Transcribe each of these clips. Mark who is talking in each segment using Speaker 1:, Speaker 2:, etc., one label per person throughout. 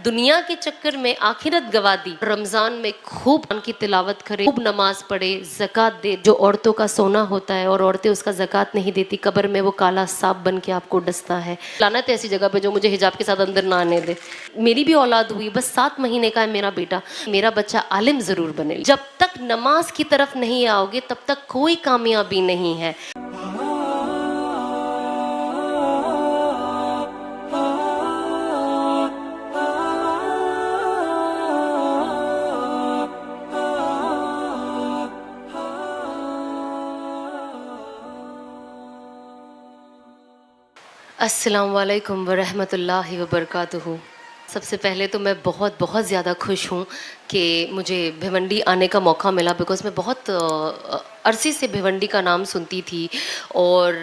Speaker 1: दुनिया के चक्कर में आखिरत गवा दी। रमज़ान में खूब कुरान की तिलावत करे, खूब नमाज पढ़े, ज़कात दे। जो औरतों का सोना होता है और औरतें उसका ज़कात नहीं देती, कब्र में वो काला सांप बन के आपको डसता है। लानत है ऐसी जगह पे जो मुझे हिजाब के साथ अंदर ना आने दे। मेरी भी औलाद हुई, बस 7 महीने का है मेरा बेटा। मेरा बच्चा आलिम ज़रूर बने। जब तक नमाज की तरफ नहीं आओगे तब तक कोई कामयाबी नहीं है। अस्सलाम वालेकुम वरहमतुल्लाहि वबरकातुहू। सबसे पहले तो मैं बहुत ज़्यादा खुश हूँ कि मुझे भिवंडी आने का मौका मिला, बिकॉज़ मैं बहुत अरसे से भिवंडी का नाम सुनती थी और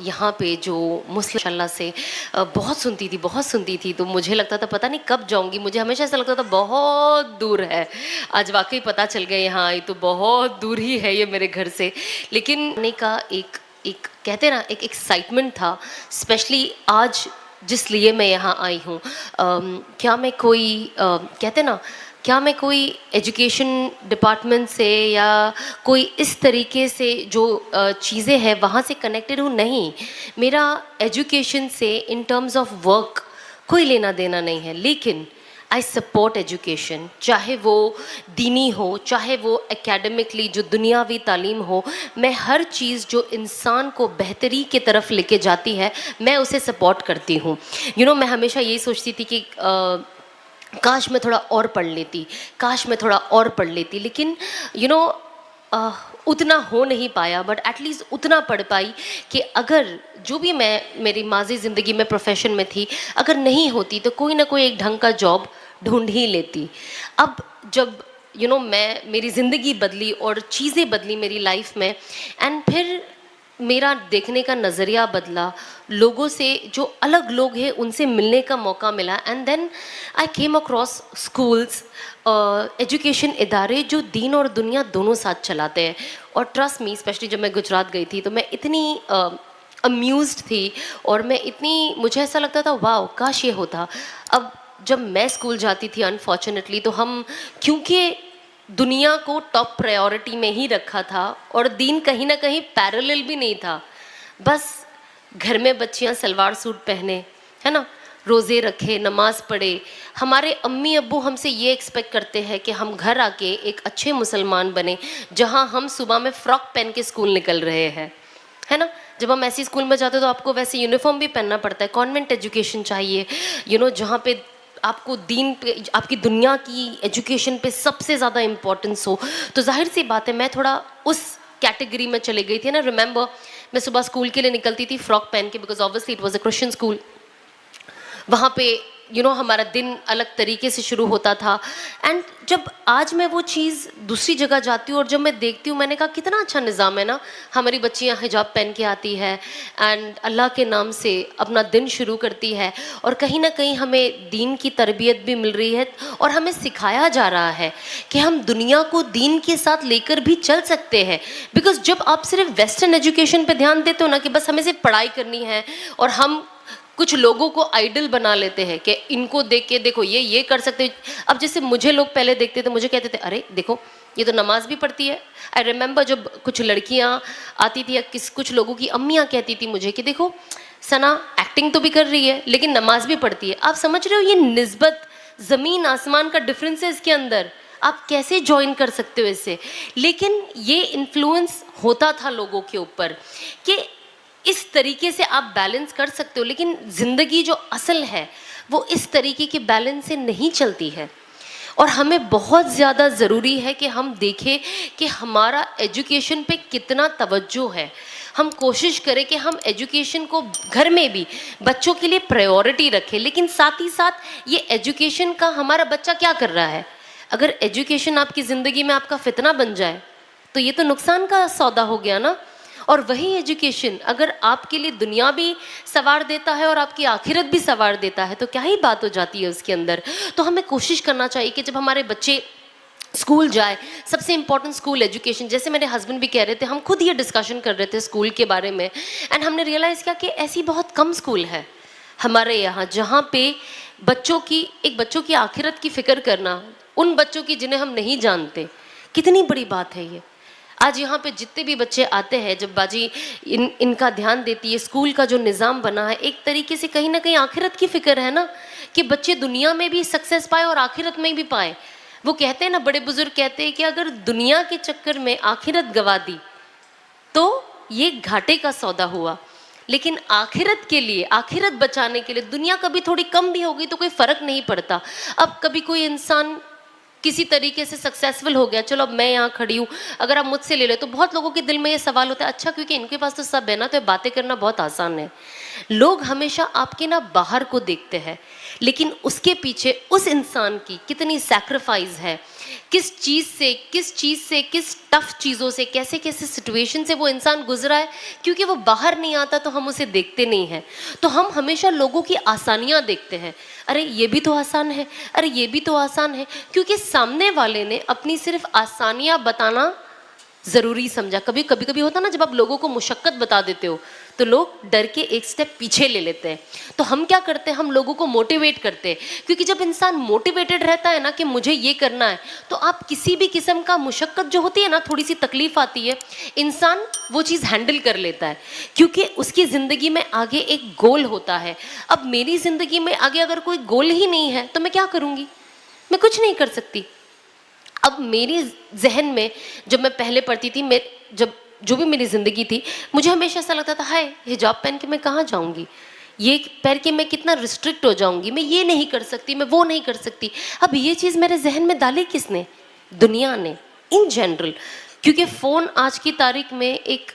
Speaker 1: यहाँ पे जो मुस्लिम माशाल्लाह से बहुत सुनती थी। तो मुझे लगता था पता नहीं कब जाऊँगी, मुझे हमेशा ऐसा लगता था बहुत दूर है। आज वाकई पता चल गया यहाँ आई तो बहुत दूर ही है ये मेरे घर से। लेकिन आने का एक कहते हैं ना एक एक्साइटमेंट था, स्पेशली आज जिस लिए मैं यहाँ आई हूँ। क्या मैं कोई कहते हैं ना, क्या मैं कोई एजुकेशन डिपार्टमेंट से या कोई इस तरीके से जो चीज़ें हैं वहाँ से कनेक्टेड हूँ? नहीं, मेरा एजुकेशन से इन टर्म्स ऑफ वर्क कोई लेना देना नहीं है। लेकिन आई सपोर्ट एजुकेशन, चाहे वो दीनी हो, चाहे वो एकेडमिकली जो दुनियावी तालीम हो। मैं हर चीज़ जो इंसान को बेहतरी की तरफ लेके जाती है मैं उसे सपोर्ट करती हूँ। मैं हमेशा यही सोचती थी कि काश मैं थोड़ा और पढ़ लेती, लेकिन उतना हो नहीं पाया। बट एटलीस्ट उतना पढ़ पाई कि अगर जो भी मैं मेरी माजी ज़िंदगी में प्रोफेशन में थी, अगर नहीं होती तो कोई ना कोई एक ढंग का जॉब ढूंढ ही लेती। अब जब मेरी ज़िंदगी बदली और चीज़ें बदली मेरी लाइफ में, एंड फिर मेरा देखने का नज़रिया बदला, लोगों से जो अलग लोग हैं उनसे मिलने का मौका मिला। And then I came across schools, education इदारे जो दीन और दुनिया दोनों साथ चलाते हैं। और ट्रस्ट मी, स्पेशली जब मैं गुजरात गई थी तो मैं इतनी अम्यूज़्ड थी और मुझे ऐसा लगता था वाह काश ये होता। अब जब मैं स्कूल जाती थी अनफॉर्चुनेटली, तो हम क्योंकि दुनिया को टॉप प्रायोरिटी में ही रखा था और दीन कहीं ना कहीं पैरेलल भी नहीं था। बस घर में बच्चियां सलवार सूट पहने, है ना, रोज़े रखे, नमाज पढ़े। हमारे अम्मी अब्बू हमसे ये एक्सपेक्ट करते हैं कि हम घर आके एक अच्छे मुसलमान बने, जहां हम सुबह में फ़्रॉक पहन के स्कूल निकल रहे हैं, है ना। जब हम ऐसी स्कूल में जाते तो आपको वैसे यूनिफॉर्म भी पहनना पड़ता है। कॉन्वेंट एजुकेशन चाहिए, जहाँ पे आपको दीन पे, आपकी दुनिया की एजुकेशन पे सबसे ज़्यादा इम्पोर्टेंस हो। तो जाहिर सी बात है मैं थोड़ा उस कैटेगरी में चले गई थी ना। रिमेंबर, मैं सुबह स्कूल के लिए निकलती थी फ्रॉक पहन के, because obviously it was a Christian school. वहाँ पे हमारा दिन अलग तरीके से शुरू होता था। एंड जब आज मैं वो चीज़ दूसरी जगह जाती हूँ और जब मैं देखती हूँ, मैंने कहा कितना अच्छा निज़ाम है ना। हमारी बच्चियाँ हिजाब पहन के आती है एंड अल्लाह के नाम से अपना दिन शुरू करती है, और कहीं ना कहीं हमें दीन की तरबियत भी मिल रही है और हमें सिखाया जा रहा है कि हम दुनिया को दीन के साथ लेकर भी चल सकते हैं। बिकॉज जब आप सिर्फ वेस्टर्न एजुकेशन पर ध्यान देते हो ना कि बस हमें सिर्फ पढ़ाई करनी है, और हम कुछ लोगों को आइडल बना लेते हैं कि इनको देख के देखो ये कर सकते। अब जैसे मुझे लोग पहले देखते थे, मुझे कहते थे अरे देखो ये तो नमाज भी पढ़ती है। आई रिमेंबर जब कुछ लड़कियां आती थी या कुछ लोगों की अम्मियां कहती थी मुझे कि देखो सना एक्टिंग तो भी कर रही है लेकिन नमाज भी पढ़ती है। आप समझ रहे हो ये निस्बत, ज़मीन आसमान का डिफरेंस है इसके अंदर। आप कैसे ज्वाइन कर सकते हो इससे? लेकिन ये इन्फ्लुएंस होता था लोगों के ऊपर कि इस तरीके से आप बैलेंस कर सकते हो, लेकिन ज़िंदगी जो असल है वो इस तरीके के बैलेंस से नहीं चलती है। और हमें बहुत ज़्यादा ज़रूरी है कि हम देखें कि हमारा एजुकेशन पे कितना तवज्जो है। हम कोशिश करें कि हम एजुकेशन को घर में भी बच्चों के लिए प्रायोरिटी रखें, लेकिन साथ ही साथ ये एजुकेशन का हमारा बच्चा क्या कर रहा है। अगर एजुकेशन आपकी ज़िंदगी में आपका फितना बन जाए तो ये तो नुकसान का सौदा हो गया ना। और वही एजुकेशन अगर आपके लिए दुनिया भी सवार देता है और आपकी आखिरत भी सवार देता है तो क्या ही बात हो जाती है उसके अंदर। तो हमें कोशिश करना चाहिए कि जब हमारे बच्चे स्कूल जाए, सबसे इम्पॉर्टेंट स्कूल एजुकेशन। जैसे मेरे हस्बैंड भी कह रहे थे, हम खुद ये डिस्कशन कर रहे थे स्कूल के बारे में, एंड हमने रियलाइज़ किया कि ऐसी बहुत कम स्कूल है हमारे यहाँ जहाँ पे बच्चों की आखिरत की फिक्र करना, उन बच्चों की जिन्हें हम नहीं जानते, कितनी बड़ी बात है ये। आज यहाँ पे जितने भी बच्चे आते हैं, जब बाजी इनका ध्यान देती है, स्कूल का जो निज़ाम बना है एक तरीके से कहीं ना कहीं आखिरत की फिक्र है ना, कि बच्चे दुनिया में भी सक्सेस पाए और आखिरत में भी पाए। वो कहते हैं ना, बड़े बुजुर्ग कहते हैं कि अगर दुनिया के चक्कर में आखिरत गवा दी तो ये घाटे का सौदा हुआ, लेकिन आखिरत के लिए, आखिरत बचाने के लिए दुनिया कभी थोड़ी कम भी होगी तो कोई फर्क नहीं पड़ता। अब कभी कोई इंसान किसी तरीके से सक्सेसफुल हो गया, चलो अब मैं यहाँ खड़ी हूँ, अगर आप मुझसे ले लो तो बहुत लोगों के दिल में ये सवाल होता है, अच्छा क्योंकि इनके पास तो सब है ना, तो बातें करना बहुत आसान है। लोग हमेशा आपके ना बाहर को देखते हैं, लेकिन उसके पीछे उस इंसान की कितनी सैक्रिफाइस है, किस चीज़ से किस टफ चीज़ों से, कैसे कैसे सिचुएशन से वो इंसान गुजरा है, क्योंकि वो बाहर नहीं आता तो हम उसे देखते नहीं हैं। तो हम हमेशा लोगों की आसानियाँ देखते हैं, अरे ये भी तो आसान है, अरे ये भी तो आसान है, क्योंकि सामने वाले ने अपनी सिर्फ आसानियाँ बताना ज़रूरी समझा। कभी होता ना, जब आप लोगों को मुशक्क़त बता देते हो तो लोग डर के एक स्टेप पीछे ले लेते हैं। तो हम क्या करते हैं, हम लोगों को मोटिवेट करते हैं, क्योंकि जब इंसान मोटिवेटेड रहता है ना कि मुझे ये करना है, तो आप किसी भी किस्म का मुशक्क़त जो होती है ना, थोड़ी सी तकलीफ आती है, इंसान वो चीज़ हैंडल कर लेता है, क्योंकि उसकी ज़िंदगी में आगे एक गोल होता है। अब मेरी ज़िंदगी में आगे अगर कोई गोल ही नहीं है तो मैं क्या करूँगी, मैं कुछ नहीं कर सकती। अब मेरी जहन में जब मैं पहले पढ़ती थी, जब जो भी मेरी ज़िंदगी थी, मुझे हमेशा ऐसा लगता था, हाय हिजाब पहन के मैं कहाँ जाऊँगी, ये पहन के मैं कितना रिस्ट्रिक्ट हो जाऊँगी, मैं ये नहीं कर सकती, मैं वो नहीं कर सकती। अब ये चीज़ मेरे जहन में डाली किसने, दुनिया ने इन जनरल, क्योंकि फ़ोन आज की तारीख में एक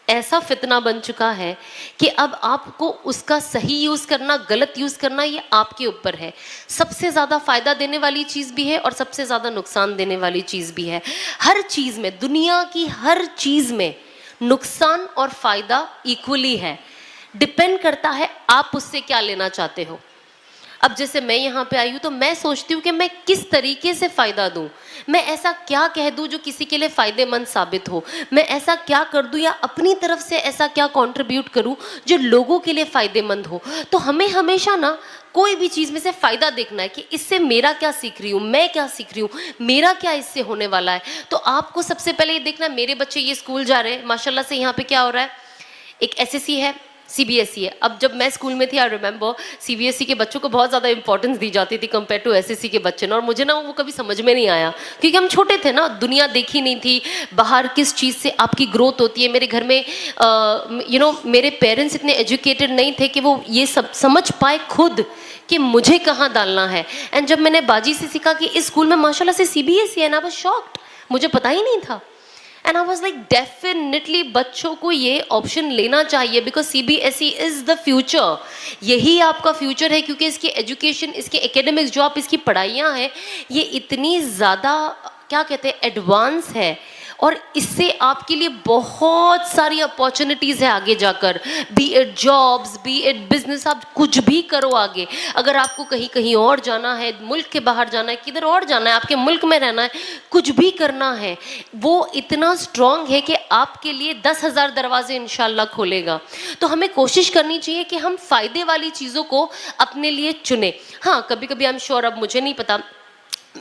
Speaker 1: ऐसा फितना बन चुका है कि अब आपको उसका सही यूज़ करना, गलत यूज़ करना, ये आपके ऊपर है। सबसे ज़्यादा फ़ायदा देने वाली चीज़ भी है और सबसे ज़्यादा नुकसान देने वाली चीज़ भी है। हर चीज़ में, दुनिया की हर चीज़ में नुकसान और फ़ायदा इक्वली है। डिपेंड करता है आप उससे क्या लेना चाहते हो। अब जैसे मैं यहाँ पे आई हूँ तो मैं सोचती हूँ कि मैं किस तरीके से फ़ायदा दूँ, मैं ऐसा क्या कह दूँ जो किसी के लिए फ़ायदेमंद साबित हो, मैं ऐसा क्या कर दूँ या अपनी तरफ से ऐसा क्या कंट्रीब्यूट करूँ जो लोगों के लिए फ़ायदेमंद हो। तो हमें हमेशा ना कोई भी चीज़ में से फ़ायदा देखना है कि इससे मेरा क्या सीख रही हूँ, मैं क्या सीख रही हूँ, मेरा क्या इससे होने वाला है। तो आपको सबसे पहले ये देखना है, मेरे बच्चे ये स्कूल जा रहे हैं, माशाल्लाह से यहाँ पे क्या हो रहा है, एक एसएससी है, सीबीएसई है। अब जब मैं स्कूल में थी, आई रिमेंबर सीबीएसई के बच्चों को बहुत ज़्यादा इंपॉर्टेंस दी जाती थी कंपेयर टू एसएससी के बच्चे ना, और मुझे ना वो कभी समझ में नहीं आया, क्योंकि हम छोटे थे ना, दुनिया देखी नहीं थी, बाहर किस चीज़ से आपकी ग्रोथ होती है। मेरे घर में मेरे पेरेंट्स इतने एजुकेटेड नहीं थे कि वो ये सब समझ पाए खुद कि मुझे कहाँ डालना है। एंड जब मैंने बाजी से सीखा कि इस स्कूल में माशाल्लाह से सीबीएसई है ना, आई वाज शॉक्ड, मुझे पता ही नहीं था। And I was like definitely बच्चों को ये ऑप्शन लेना चाहिए, because CBSE is the future, यही आपका फ्यूचर है, क्योंकि इसकी एजुकेशन, इसके एकेडमिक्स, जो आप इसकी पढ़ाइयाँ हैं, ये इतनी ज़्यादा क्या कहते हैं एडवांस है, और इससे आपके लिए बहुत सारी अपॉर्चुनिटीज़ है आगे जाकर, B it jobs, B it business, आप कुछ भी करो आगे। अगर आपको कहीं कहीं और जाना है, मुल्क के बाहर जाना है, किधर और जाना है, आपके मुल्क में रहना है, कुछ भी करना है, वो इतना स्ट्रॉन्ग है कि आपके लिए 10,000 दरवाजे इंशाल्लाह खोलेगा। तो हमें कोशिश करनी चाहिए कि हम फ़ायदे वाली चीज़ों को अपने लिए चुने। हाँ, कभी कभी आई एम श्योर, अब मुझे नहीं पता,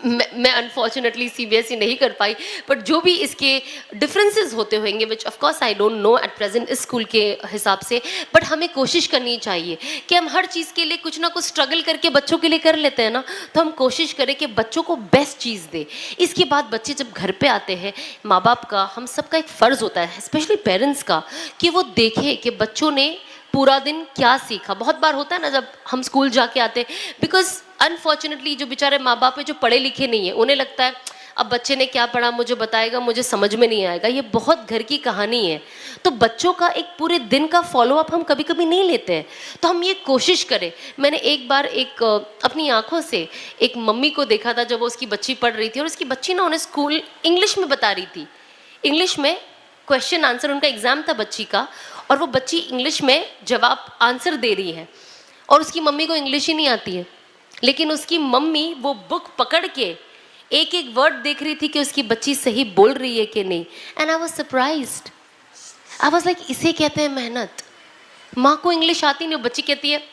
Speaker 1: मैं अनफॉर्चुनेटली सीबीएसई नहीं कर पाई, बट जो भी इसके डिफरेंसेस होते होंगे, which of course I don't know at present इस स्कूल के हिसाब से, बट हमें कोशिश करनी चाहिए कि हम हर चीज़ के लिए कुछ ना कुछ स्ट्रगल करके बच्चों के लिए कर लेते हैं ना, तो हम कोशिश करें कि बच्चों को बेस्ट चीज़ दे। इसके बाद बच्चे जब घर पे आते हैं, माँ बाप का, हम सबका एक फ़र्ज़ होता है, स्पेशली पेरेंट्स का, कि वो देखें कि बच्चों ने पूरा दिन क्या सीखा। बहुत बार होता है ना जब हम स्कूल जाके आते हैं, बिकॉज अनफॉर्चुनेटली जो बेचारे माँ बाप है जो पढ़े लिखे नहीं है, उन्हें लगता है अब बच्चे ने क्या पढ़ा मुझे बताएगा, मुझे समझ में नहीं आएगा। ये बहुत घर की कहानी है। तो बच्चों का एक पूरे दिन का फॉलोअप हम कभी कभी नहीं लेते हैं। तो हम ये कोशिश करें। मैंने एक बार अपनी आंखों से एक मम्मी को देखा था, जब वो उसकी बच्ची पढ़ रही थी, और उसकी बच्ची ना उन्हें स्कूल इंग्लिश में बता रही थी, इंग्लिश में क्वेश्चन आंसर, उनका एग्ज़ाम था बच्ची का, और वो बच्ची इंग्लिश में जवाब आंसर दे रही है, और उसकी मम्मी को इंग्लिश ही नहीं आती है, लेकिन उसकी मम्मी वो बुक पकड़ के एक एक वर्ड देख रही थी कि उसकी बच्ची सही बोल रही है कि नहीं। And I was surprised, I was like, इसे कहते हैं मेहनत। माँ को इंग्लिश आती नहीं, बच्ची कहती है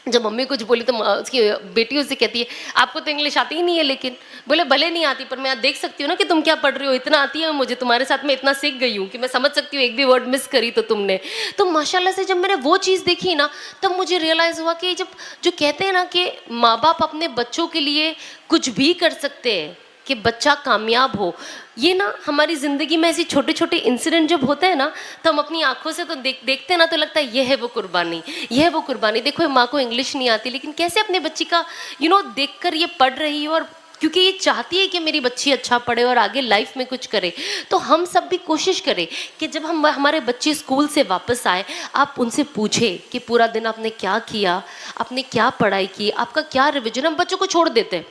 Speaker 1: जब मम्मी कुछ बोली तो उसकी बेटी उससे कहती है आपको तो इंग्लिश आती ही नहीं है, लेकिन बोले भले नहीं आती पर मैं देख सकती हूँ ना कि तुम क्या पढ़ रही हो, इतना आती है मुझे, तुम्हारे साथ मैं इतना सीख गई हूँ कि मैं समझ सकती हूँ एक भी वर्ड मिस करी तो तुमने। तो माशाल्लाह से जब मैंने वो चीज़ देखी ना, तब मुझे रियलाइज़ हुआ कि जब जो कहते हैं ना कि माँ बाप अपने बच्चों के लिए कुछ भी कर सकते हैं कि बच्चा कामयाब हो, ये ना हमारी ज़िंदगी में ऐसे छोटे छोटे इंसिडेंट जब होते हैं ना, तो हम अपनी आंखों से तो देखते हैं ना, तो लगता है ये है वो कुर्बानी, ये है वो कुर्बानी। देखो माँ को इंग्लिश नहीं आती लेकिन कैसे अपने बच्ची का देखकर ये पढ़ रही है, और क्योंकि ये चाहती है कि मेरी बच्ची अच्छा पढ़े और आगे लाइफ में कुछ करे। तो हम सब भी कोशिश करें कि जब हम हमारे बच्चे स्कूल से वापस आए, आप उनसे पूछें कि पूरा दिन आपने क्या किया, आपने क्या पढ़ाई की, आपका क्या रिविजन। हम बच्चों को छोड़ देते हैं,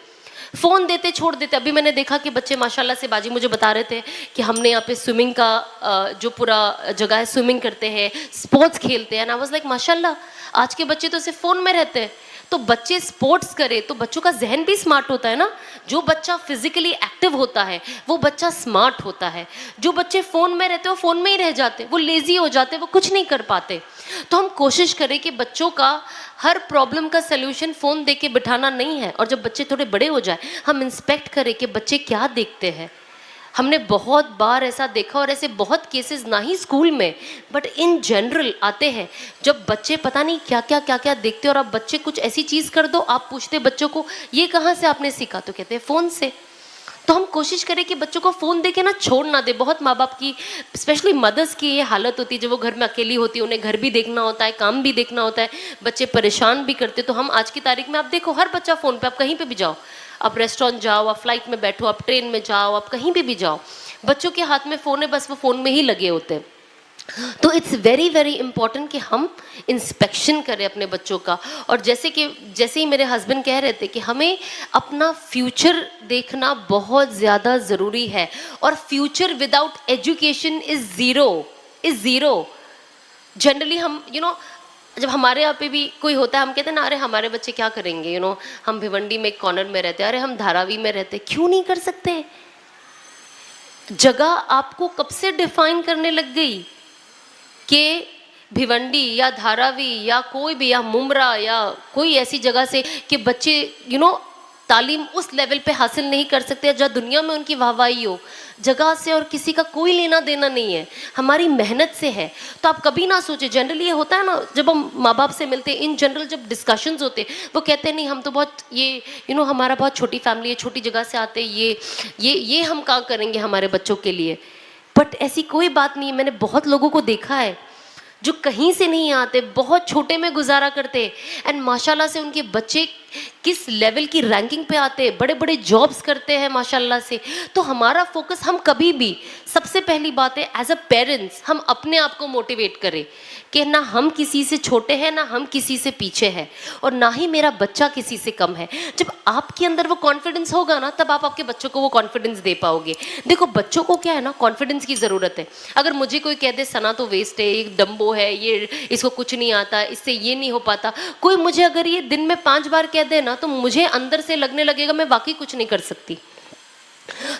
Speaker 1: फ़ोन देते छोड़ देते। अभी मैंने देखा कि बच्चे माशाल्लाह से, बाजी मुझे बता रहे थे कि हमने यहाँ पे स्विमिंग का जो पूरा जगह है, स्विमिंग करते हैं, स्पोर्ट्स खेलते हैं। एंड आई वाज लाइक माशाल्लाह, आज के बच्चे तो सिर्फ फ़ोन में रहते हैं। तो बच्चे स्पोर्ट्स करें तो बच्चों का जहन भी स्मार्ट होता है ना। जो बच्चा फिजिकली एक्टिव होता है वो बच्चा स्मार्ट होता है। जो बच्चे फ़ोन में रहते हैं वो फ़ोन में ही रह जाते, वो लेज़ी हो जाते, वो कुछ नहीं कर पाते। तो हम कोशिश करें कि बच्चों का हर प्रॉब्लम का सलूशन फ़ोन दे के बिठाना नहीं है। और जब बच्चे थोड़े बड़े हो जाए, हम इंस्पेक्ट करें कि बच्चे क्या देखते हैं। हमने बहुत बार ऐसा देखा, और ऐसे बहुत केसेस ना ही स्कूल में बट इन जनरल आते हैं, जब बच्चे पता नहीं क्या क्या देखते, और अब बच्चे कुछ ऐसी चीज़ कर दो, आप पूछते बच्चों को ये कहाँ से आपने सीखा, तो कहते हैं फ़ोन से। तो हम कोशिश करें कि बच्चों को फ़ोन दे के ना छोड़ ना दे। बहुत माँ बाप की, स्पेशली मदर्स की ये हालत होती है जब वो घर में अकेली होती है, उन्हें घर भी देखना होता है, काम भी देखना होता है, बच्चे परेशान भी करते। तो हम आज की तारीख में आप देखो, हर बच्चा फ़ोन पे, आप कहीं पे भी जाओ, आप रेस्टोरेंट जाओ, आप फ्लाइट में बैठो, आप ट्रेन में जाओ, आप कहीं भी जाओ, बच्चों के हाथ में फ़ोन है, बस वो फ़ोन में ही लगे होते हैं। तो इट्स वेरी वेरी इंपॉर्टेंट कि हम इंस्पेक्शन करें अपने बच्चों का। और जैसे ही मेरे हस्बैंड कह रहे थे कि हमें अपना फ्यूचर देखना बहुत ज़्यादा ज़रूरी है, और future without education is zero. Generally हम जब हमारे यहाँ पे भी कोई होता है, हम कहते हैं ना, अरे हमारे बच्चे क्या करेंगे, हम भिवंडी में एक कॉर्नर में रहते हैं, अरे हम धारावी में रहते, क्यों नहीं कर सकते। जगह आपको कब से डिफाइन करने लग गई कि भिवंडी या धारावी या कोई भी, या मुमरा या कोई ऐसी जगह से कि बच्चे तालीम उस लेवल पे हासिल नहीं कर सकते जहाँ दुनिया में उनकी वाहवाही हो। जगह से और किसी का कोई लेना देना नहीं है, हमारी मेहनत से है। तो आप कभी ना सोचे, जनरली ये होता है ना, जब हम माँ बाप से मिलते हैं, इन जनरल जब डिस्कशंस होते हैं, वो कहते हैं नहीं हम तो बहुत ये हमारा बहुत छोटी फैमिली है, छोटी जगह से आते हैं, ये हम क्या करेंगे हमारे बच्चों के लिए। बट ऐसी कोई बात नहीं है। मैंने बहुत लोगों को देखा है जो कहीं से नहीं आते, बहुत छोटे में गुजारा करते, एंड माशाल्लाह से उनके बच्चे किस लेवल की रैंकिंग पे आते, बड़े बड़े जॉब्स करते हैं माशाल्लाह से। तो हमारा फोकस, हम कभी भी, सबसे पहली बात है एज अ पेरेंट्स, हम अपने आप को मोटिवेट करें कि ना हम किसी से छोटे हैं, ना हम किसी से पीछे हैं, और ना ही मेरा बच्चा किसी से कम है। जब आपके अंदर वो कॉन्फिडेंस होगा ना, तब आप आपके बच्चों को वो कॉन्फिडेंस दे पाओगे। देखो बच्चों को क्या है ना, कॉन्फिडेंस की ज़रूरत है। अगर मुझे कोई कह दे सना तो वेस्ट है, एक डम्बो है, ये इसको कुछ नहीं आता, इससे ये नहीं हो पाता, कोई मुझे अगर ये दिन में 5 बार कह दे ना, तो मुझे अंदर से लगने लगेगा मैं वाकई कुछ नहीं कर सकती।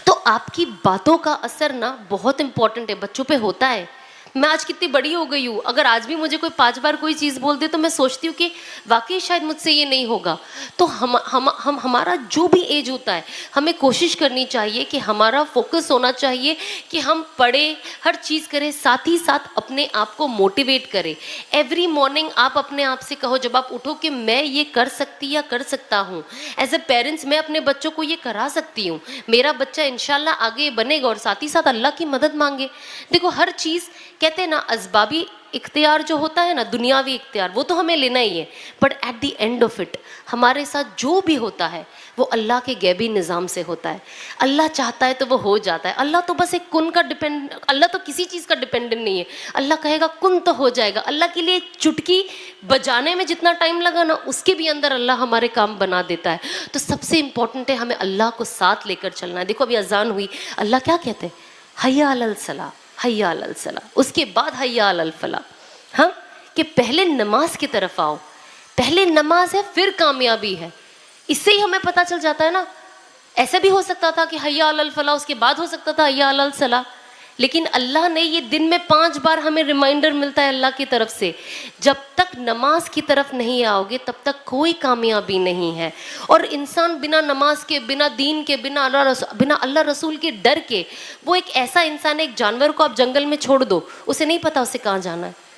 Speaker 1: तो आपकी बातों का असर ना बहुत इंपॉर्टेंट है, बच्चों पे होता है। मैं आज कितनी बड़ी हो गई हूँ, अगर आज भी मुझे कोई 5 बार कोई चीज़ बोल दे तो मैं सोचती हूँ कि वाकई शायद मुझसे ये नहीं होगा। तो हम हमारा जो भी एज होता है, हमें कोशिश करनी चाहिए कि हमारा फोकस होना चाहिए कि हम पढ़ें, हर चीज़ करें, साथ ही साथ अपने आप को मोटिवेट करें। एवरी मॉर्निंग आप अपने आप से कहो जब आप उठो कि मैं ये कर सकती या कर सकता हूँ। एज ए पेरेंट्स मैं अपने बच्चों को ये करा सकती हूँ, मेरा बच्चा इंशाल्लाह आगे बनेगा, और साथ ही साथ अल्लाह की मदद मांगे। देखो हर चीज़, कहते हैं ना, असबाबी इख्तियार जो होता है ना, दुनियावी इख्तियार, वो तो हमें लेना ही है, but at the end of it हमारे साथ जो भी होता है वो अल्लाह के गैबी निज़ाम से होता है। अल्लाह चाहता है तो वो हो जाता है। अल्लाह तो बस एक कुन का अल्लाह तो किसी चीज़ का डिपेंडेंट नहीं है। अल्लाह कहेगा कुन तो हो जाएगा। अल्लाह के लिए चुटकी बजाने में जितना टाइम लगा ना, उसके भी अंदर अल्लाह हमारे काम बना देता है। तो सबसे इम्पॉर्टेंट है हमें अल्लाह को साथ लेकर चलना है। देखो अभी अजान हुई, अल्लाह क्या कहते हैं, हय्या अलल सलाह, हय्या अलल सलाह, उसके बाद हय्या अलल फलाह। हाँ, कि पहले नमाज की तरफ आओ, पहले नमाज है फिर कामयाबी है। इससे ही हमें पता चल जाता है ना। ऐसा भी हो सकता था कि हय्या अलल फलाह, उसके बाद हो सकता था हय्या अलल सलाह, लेकिन अल्लाह ने ये दिन में 5 बार हमें रिमाइंडर मिलता है अल्लाह की तरफ से, जब तक नमाज की तरफ नहीं आओगे तब तक कोई कामयाबी नहीं है। और इंसान बिना नमाज के, बिना दीन के, बिना अल्लाह रसूल के डर के, वो एक ऐसा इंसान है, एक जानवर को आप जंगल में छोड़ दो, उसे नहीं पता उसे कहाँ जाना है।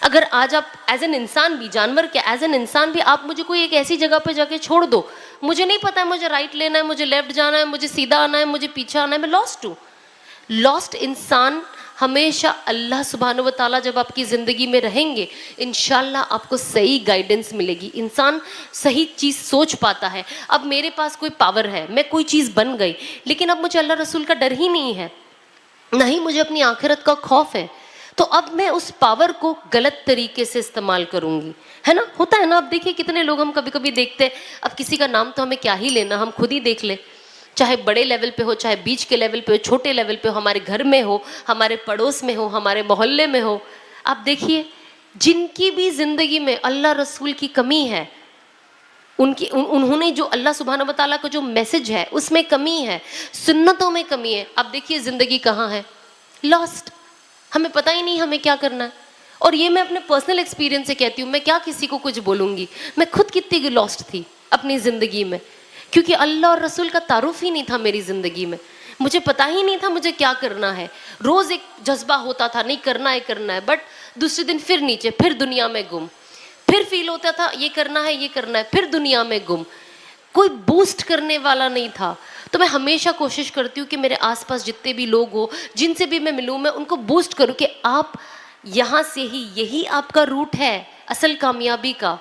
Speaker 1: अगर आज आप एज एन इंसान भी, जानवर के एज एन इंसान भी, आप मुझे कोई एक ऐसी जगह पे जाके छोड़ दो, मुझे नहीं पता है मुझे राइट लेना है, मुझे लेफ्ट जाना है, मुझे सीधा आना है, मुझे पीछे आना है, मैं लॉस्ट हूँ। लॉस्ट इंसान हमेशा अल्लाह सुब्हानहू व तआला जब आपकी ज़िंदगी में रहेंगे, इंशाल्लाह आपको सही गाइडेंस मिलेगी। इंसान सही चीज़ सोच पाता है। अब मेरे पास कोई पावर है, मैं कोई चीज़ बन गई, लेकिन अब मुझे अल्लाह रसूल का डर ही नहीं है, ना ही मुझे अपनी आखिरत का खौफ है, तो अब मैं उस पावर को गलत तरीके से इस्तेमाल करूंगी, है ना। होता है ना। अब देखिए कितने लोग हम कभी कभी देखते हैं, अब किसी का नाम तो हमें क्या ही लेना, हम खुद ही देख ले, चाहे बड़े लेवल पे हो, चाहे बीच के लेवल पे हो, छोटे लेवल पे हो, हमारे घर में हो, हमारे पड़ोस में हो, हमारे मोहल्ले में हो, आप देखिए जिनकी भी ज़िंदगी में अल्लाह रसूल की कमी है, उन्होंने जो अल्लाह सुब्हानहू व तआला का जो मैसेज है उसमें कमी है, सुन्नतों में कमी है। अब देखिए ज़िंदगी कहाँ है, लॉस्ट, हमें पता ही नहीं हमें क्या करना है। और ये मैं अपने पर्सनल एक्सपीरियंस से कहती हूँ, मैं क्या किसी को कुछ बोलूँगी, मैं खुद कितनी लॉस्ट थी अपनी ज़िंदगी में, क्योंकि अल्लाह और रसूल का तारुफ ही नहीं था मेरी ज़िंदगी में, मुझे पता ही नहीं था मुझे क्या करना है। रोज़ एक जज्बा होता था, नहीं करना है, बट दूसरे दिन फिर नीचे, फिर दुनिया में गुम, फिर फील होता था ये करना है, फिर दुनिया में गुम, कोई बूस्ट करने वाला नहीं था। तो मैं हमेशा कोशिश करती हूँ कि मेरे आसपास जितने भी लोग हो, जिनसे भी मैं मिलूँ, मैं उनको बूस्ट करूँ कि आप यहाँ से ही, यही आपका रूट है असल कामयाबी का,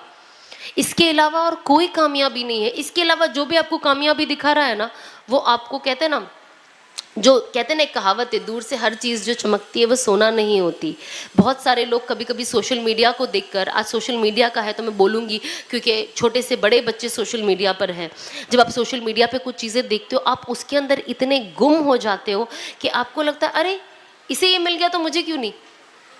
Speaker 1: इसके अलावा और कोई कामयाबी नहीं है। इसके अलावा जो भी आपको कामयाबी दिखा रहा है ना, वो आपको कहते हैं ना, जो कहते हैं ना, एक कहावत है, दूर से हर चीज़ जो चमकती है वो सोना नहीं होती। बहुत सारे लोग कभी कभी सोशल मीडिया को देखकर, आज सोशल मीडिया का है तो मैं बोलूँगी क्योंकि छोटे से बड़े बच्चे सोशल मीडिया पर हैं, जब आप सोशल मीडिया पे कुछ चीज़ें देखते हो, आप उसके अंदर इतने गुम हो जाते हो कि आपको लगता है अरे इसे ये मिल गया तो मुझे क्यों नहीं,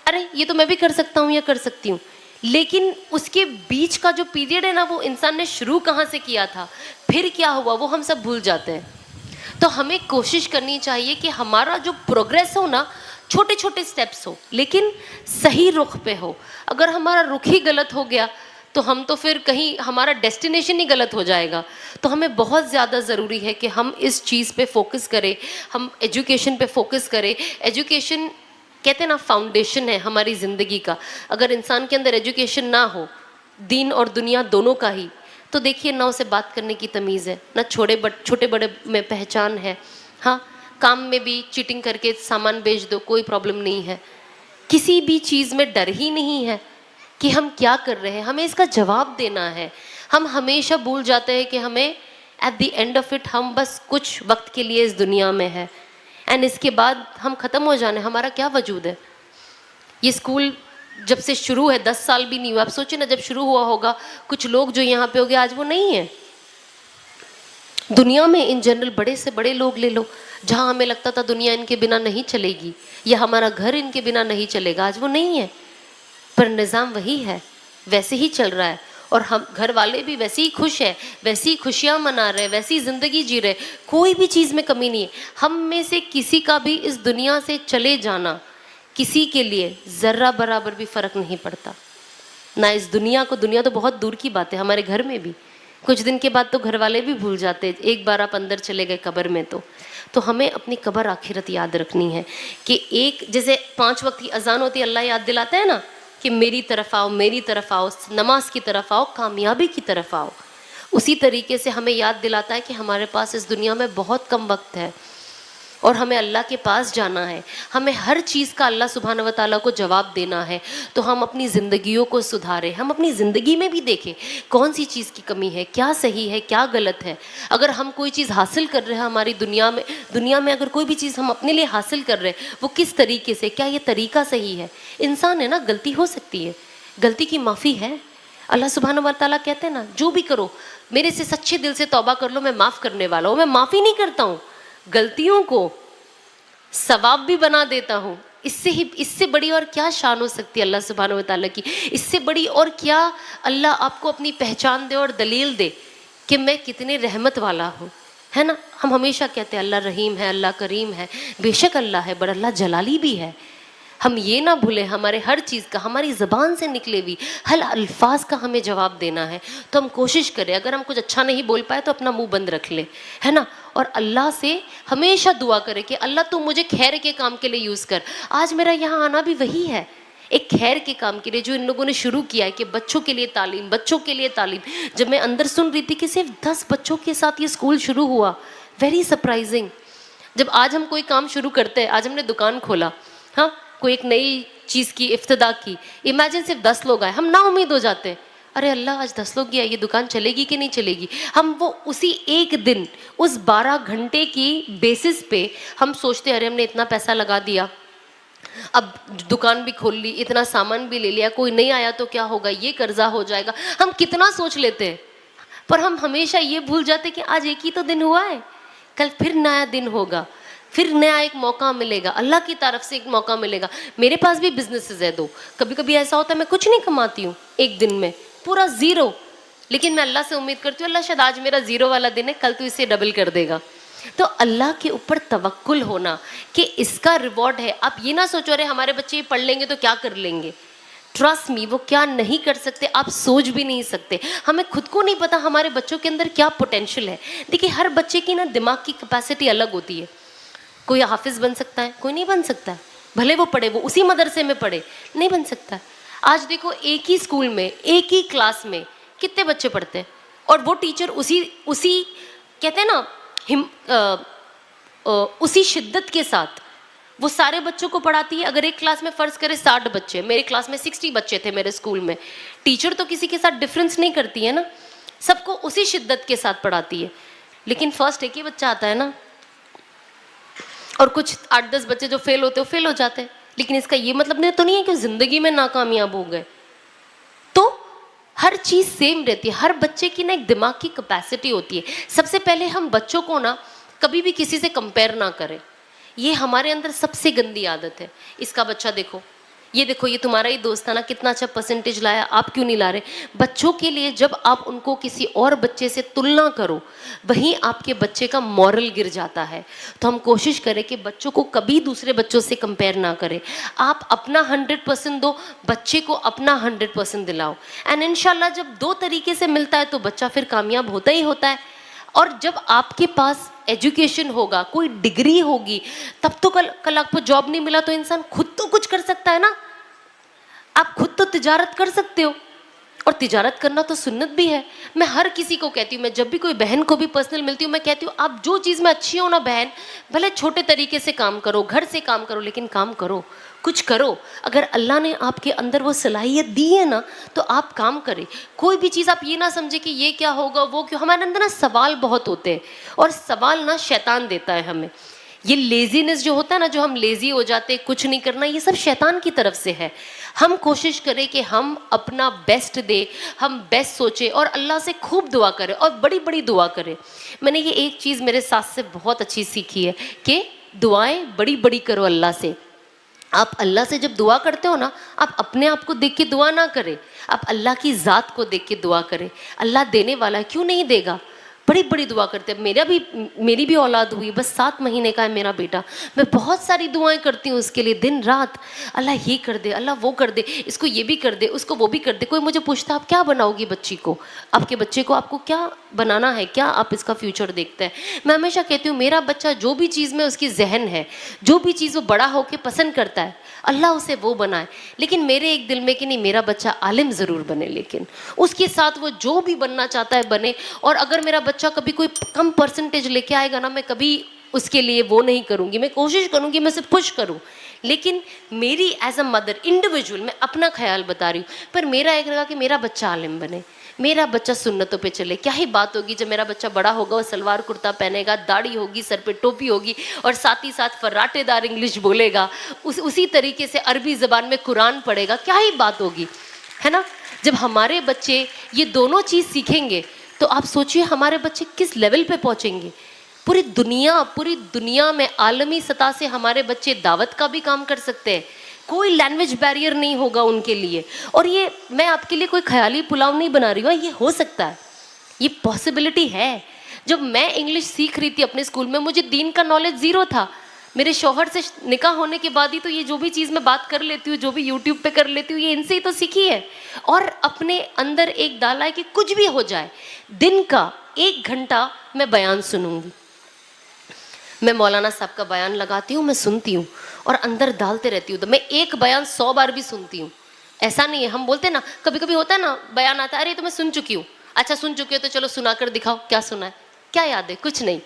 Speaker 1: अरे ये तो मैं भी कर सकता हूँ या कर सकती हूँ। लेकिन उसके बीच का जो पीरियड है ना, वो इंसान ने शुरू कहाँ से किया था, फिर क्या हुआ, वो हम सब भूल जाते हैं। तो हमें कोशिश करनी चाहिए कि हमारा जो प्रोग्रेस हो ना, छोटे छोटे स्टेप्स हो, लेकिन सही रुख पे हो। अगर हमारा रुख ही गलत हो गया तो हम तो फिर कहीं, हमारा डेस्टिनेशन ही गलत हो जाएगा। तो हमें बहुत ज़्यादा ज़रूरी है कि हम इस चीज़ पे फोकस करें, हम एजुकेशन पे फोकस करें। एजुकेशन कहते हैं ना, फाउंडेशन है हमारी ज़िंदगी का। अगर इंसान के अंदर एजुकेशन ना हो, दीन और दुनिया दोनों का ही, तो देखिए ना उसे बात करने की तमीज़ है, ना छोटे बड़े में पहचान है। हाँ, काम में भी चीटिंग करके सामान बेच दो, कोई प्रॉब्लम नहीं है। किसी भी चीज़ में डर ही नहीं है कि हम क्या कर रहे हैं, हमें इसका जवाब देना है। हम हमेशा भूल जाते हैं कि हमें at the end of it, हम बस कुछ वक्त के लिए इस दुनिया में है, एंड इसके बाद हम ख़त्म हो जाने, हमारा क्या वजूद है। ये स्कूल जब से शुरू है 10 साल भी नहीं हुआ। आप सोचिए ना, जब शुरू हुआ होगा, कुछ लोग जो यहाँ पे हो गए आज वो नहीं है। दुनिया में इन जनरल बड़े से बड़े लोग ले लो, जहाँ हमें लगता था दुनिया इनके बिना नहीं चलेगी या हमारा घर इनके बिना नहीं चलेगा, आज वो नहीं है। पर निज़ाम वही है, वैसे ही चल रहा है, और हम घर वाले भी वैसे ही खुश है, वैसी ही खुशियाँ मना रहे, वैसी ज़िंदगी जी रहे, कोई भी चीज़ में कमी नहीं है। हम में से किसी का भी इस दुनिया से चले जाना किसी के लिए ज़र्रा बराबर भी फ़र्क नहीं पड़ता। ना इस दुनिया को, दुनिया तो बहुत दूर की बात है, हमारे घर में भी कुछ दिन के बाद तो घर वाले भी भूल जाते हैं। एक बार आप अंदर चले गए कब्र में तो हमें अपनी कब्र आखिरत याद रखनी है कि एक, जैसे 5 वक्त की अजान होती है, अल्लाह याद दिलाता है ना कि मेरी तरफ आओ, मेरी तरफ आओ, नमाज की तरफ आओ, कामयाबी की तरफ आओ। उसी तरीके से हमें याद दिलाता है कि हमारे पास इस दुनिया में बहुत कम वक्त है और हमें अल्लाह के पास जाना है। हमें हर चीज़ का अल्लाह सुब्हानहू व तआला को जवाब देना है। तो हम अपनी ज़िंदगियों को सुधारें, हम अपनी ज़िंदगी में भी देखें कौन सी चीज़ की कमी है, क्या सही है, क्या गलत है। अगर हम कोई चीज़ हासिल कर रहे हैं हमारी दुनिया में अगर कोई भी चीज़ हम अपने लिए हासिल कर रहे हैं, वो किस तरीके से, क्या ये तरीका सही है। इंसान है ना, गलती हो सकती है, गलती की माफ़ी है। अल्लाह सुब्हानहू व तआला कहते हैं ना, जो भी करो मेरे से सच्चे दिल से तौबा कर लो, मैं माफ़ करने वाला हूँ। मैं माफ़ी नहीं करता हूँ, गलतियों को सवाब भी बना देता हूँ। इससे बड़ी और क्या शान हो सकती है अल्लाह सुब्हानहू व तआला की। इससे बड़ी और क्या अल्लाह आपको अपनी पहचान दे और दलील दे कि मैं कितने रहमत वाला हूँ। है ना। हम हमेशा कहते हैं अल्लाह रहीम है, अल्लाह करीम है, बेशक अल्लाह है, बट अल्लाह जलाली भी है। हम ये ना भूलें, हमारे हर चीज़ का, हमारी ज़बान से निकले हुई हर अल्फाज का हमें जवाब देना है। तो हम कोशिश करें, अगर हम कुछ अच्छा नहीं बोल पाए तो अपना मुंह बंद रख ले, है ना। और अल्लाह से हमेशा दुआ करें कि अल्लाह तू मुझे खैर के काम के लिए यूज़ कर। आज मेरा यहाँ आना भी वही है, एक खैर के काम के लिए, जो इन लोगों ने शुरू किया है कि बच्चों के लिए तालीम, बच्चों के लिए तालीम। जब मैं अंदर सुन रही थी कि सिर्फ 10 बच्चों के साथ ये स्कूल शुरू हुआ, वेरी सरप्राइजिंग। जब आज हम कोई काम शुरू करते हैं, आज हमने दुकान खोला, हाँ, कोई एक नई चीज़ की इफ्तिदा की, इमेजिन सिर्फ 10 लोग आए, हम ना उम्मीद हो जाते हैं, अरे अल्लाह आज 10 लोग गया, ये दुकान चलेगी कि नहीं चलेगी। हम वो उसी एक दिन, उस 12 घंटे की बेसिस पे हम सोचते हैं अरे हमने इतना पैसा लगा दिया, अब दुकान भी खोल ली, इतना सामान भी ले लिया, कोई नहीं आया तो क्या होगा, ये कर्जा हो जाएगा। हम कितना सोच लेते हैं, पर हम हमेशा ये भूल जाते कि आज एक ही तो दिन हुआ है, कल फिर नया दिन होगा, फिर नया एक मौका मिलेगा, अल्लाह की तरफ से एक मौका मिलेगा। मेरे पास भी बिजनेसेस है 2, कभी कभी ऐसा होता है मैं कुछ नहीं कमाती हूँ एक दिन में, पूरा ज़ीरो, लेकिन मैं अल्लाह से उम्मीद करती हूँ अल्लाह शायद आज मेरा ज़ीरो वाला दिन है, कल तो इसे डबल कर देगा। तो अल्लाह के ऊपर तवक्कुल होना कि इसका रिवॉर्ड है। आप ये ना सोचो अरे हमारे बच्चे ये पढ़ लेंगे तो क्या कर लेंगे, ट्रस्ट मी, वो क्या नहीं कर सकते आप सोच भी नहीं सकते। हमें खुद को नहीं पता हमारे बच्चों के अंदर क्या पोटेंशियल है। देखिए हर बच्चे की ना दिमाग की कैपेसिटी अलग होती है, कोई हाफिज बन सकता है, कोई नहीं बन सकता है, भले वो पढ़े, वो उसी मदरसे में पढ़े, नहीं बन सकता है। आज देखो एक ही स्कूल में, एक ही क्लास में कितने बच्चे पढ़ते हैं, और वो टीचर उसी उसी कहते हैं ना उसी शिद्दत के साथ वो सारे बच्चों को पढ़ाती है। अगर एक क्लास में फ़र्ज़ करें 60 बच्चे, मेरे क्लास में 60 बच्चे थे मेरे स्कूल में, टीचर तो किसी के साथ डिफरेंस नहीं करती है ना, सबको उसी शिद्दत के साथ पढ़ाती है। लेकिन फर्स्ट एक ही बच्चा आता है ना, और कुछ 8-10 बच्चे जो फेल होते हैं वो फेल हो जाते हैं। लेकिन इसका ये मतलब नहीं तो नहीं है कि ज़िंदगी में नाकामयाब हो गए। तो हर चीज़ सेम रहती है, हर बच्चे की ना एक दिमाग की कैपेसिटी होती है। सबसे पहले हम बच्चों को ना कभी भी किसी से कंपेयर ना करें, ये हमारे अंदर सबसे गंदी आदत है। इसका बच्चा देखो, ये देखो, ये तुम्हारा ही दोस्त था ना, कितना अच्छा परसेंटेज लाया, आप क्यों नहीं ला रहे। बच्चों के लिए जब आप उनको किसी और बच्चे से तुलना करो, वहीं आपके बच्चे का मॉरल गिर जाता है। तो हम कोशिश करें कि बच्चों को कभी दूसरे बच्चों से कंपेयर ना करें। आप अपना 100% दो, बच्चे को अपना 100% दिलाओ, एंड इंशाल्लाह जब 2 तरीके से मिलता है तो बच्चा फिर कामयाब होता ही होता है। और जब आपके पास एजुकेशन होगा, कोई डिग्री होगी, तब तो कल आपको जॉब नहीं मिला तो इंसान खुद तो कुछ कर सकता है ना। आप खुद तो तिजारत कर सकते हो, और तिजारत करना तो सुन्नत भी है। मैं हर किसी को कहती हूँ, मैं जब भी कोई बहन को भी पर्सनल मिलती हूँ मैं कहती हूँ आप जो चीज़ में अच्छी हो ना बहन, भले छोटे तरीके से काम करो, घर से काम करो, लेकिन काम करो, कुछ करो। अगर अल्लाह ने आपके अंदर वो सलाहियत दी है ना तो आप काम करें। कोई भी चीज़ आप ये ना समझे कि ये क्या होगा, वो क्यों। हमारे अंदर ना सवाल बहुत होते हैं, और सवाल ना शैतान देता है हमें। ये लेजीनेस जो होता है ना, जो हम लेजी हो जाते हैं, कुछ नहीं करना, ये सब शैतान की तरफ से है। हम कोशिश करें कि हम अपना बेस्ट दें, हम बेस्ट सोचें, और अल्लाह से खूब दुआ करें, और बड़ी बड़ी दुआ करें। मैंने ये एक चीज़ मेरे सास से बहुत अच्छी सीखी है कि दुआएं बड़ी बड़ी करो अल्लाह से। आप अल्लाह से जब दुआ करते हो ना, आप अपने आप को देख के दुआ ना करें, आप अल्लाह की ज़ात को देख के दुआ करें। अल्लाह देने वाला है, क्यों नहीं देगा। बड़ी बड़ी दुआ करते हैं। मेरी भी औलाद हुई, बस 7 महीने का है मेरा बेटा, मैं बहुत सारी दुआएं करती हूँ उसके लिए दिन रात। अल्लाह ये कर दे, अल्लाह वो कर दे, इसको ये भी कर दे, उसको वो भी कर दे। कोई मुझे पूछता आप क्या बनाओगी बच्ची को, आपके बच्चे को आपको क्या बनाना है, क्या आप इसका फ्यूचर देखते हैं। मैं हमेशा कहती हूँ मेरा बच्चा जो भी चीज़ में उसकी जहन है, जो भी चीज़ वो बड़ा होकर पसंद करता है, अल्लाह उसे वो बनाए। लेकिन मेरे एक दिल में कि नहीं, मेरा बच्चा आलिम ज़रूर बने, लेकिन उसके साथ वो जो भी बनना चाहता है बने। और अगर मेरा बच्चा कभी कोई कम परसेंटेज लेके आएगा ना, मैं कभी उसके लिए वो नहीं करूँगी, मैं कोशिश करूँगी मैं उसे पुश करूँ। लेकिन मेरी एज अ मदर इंडिविजुअल, मैं अपना ख्याल बता रही हूँ, पर मेरा एक लगा कि मेरा बच्चा आलिम बने, मेरा बच्चा सुन्नतों पे चले। क्या ही बात होगी जब मेरा बच्चा बड़ा होगा, वो सलवार कुर्ता पहनेगा, दाढ़ी होगी, सर पे टोपी होगी, और साथ ही साथ फर्राटेदार इंग्लिश बोलेगा, उसी तरीके से अरबी ज़बान में कुरान पढ़ेगा। क्या ही बात होगी, है ना। जब हमारे बच्चे ये दोनों चीज़ सीखेंगे तो आप सोचिए हमारे बच्चे किस लेवल पे पहुँचेंगे। पूरी दुनिया में आलमी सतह से हमारे बच्चे दावत का भी काम कर सकते हैं, कोई लैंग्वेज बैरियर नहीं होगा उनके लिए। और ये मैं आपके लिए कोई ख्याली पुलाव नहीं बना रही हूँ, ये हो सकता है, ये पॉसिबिलिटी है। जब मैं इंग्लिश सीख रही थी अपने स्कूल में, मुझे दीन का नॉलेज ज़ीरो था। मेरे शौहर से निकाह होने के बाद ही तो ये जो भी चीज़ मैं बात कर लेती हूँ, जो भी यूट्यूब पे कर लेती हूँ, ये इनसे ही तो सीखी है। और अपने अंदर एक डाला है कि कुछ भी हो जाए, दिन का 1 घंटा मैं बयान सुनूंगी। मैं मौलाना साहब का बयान लगाती हूँ, मैं सुनती हूँ और अंदर डालते रहती हूँ। तो मैं एक बयान 100 बार भी सुनती हूँ। ऐसा नहीं है, हम बोलते ना, कभी कभी होता है ना, बयान आता है, अरे तो मैं सुन चुकी हूँ। अच्छा सुन चुकी हो तो चलो सुनाकर दिखाओ, क्या सुना है, क्या याद है, कुछ नहीं।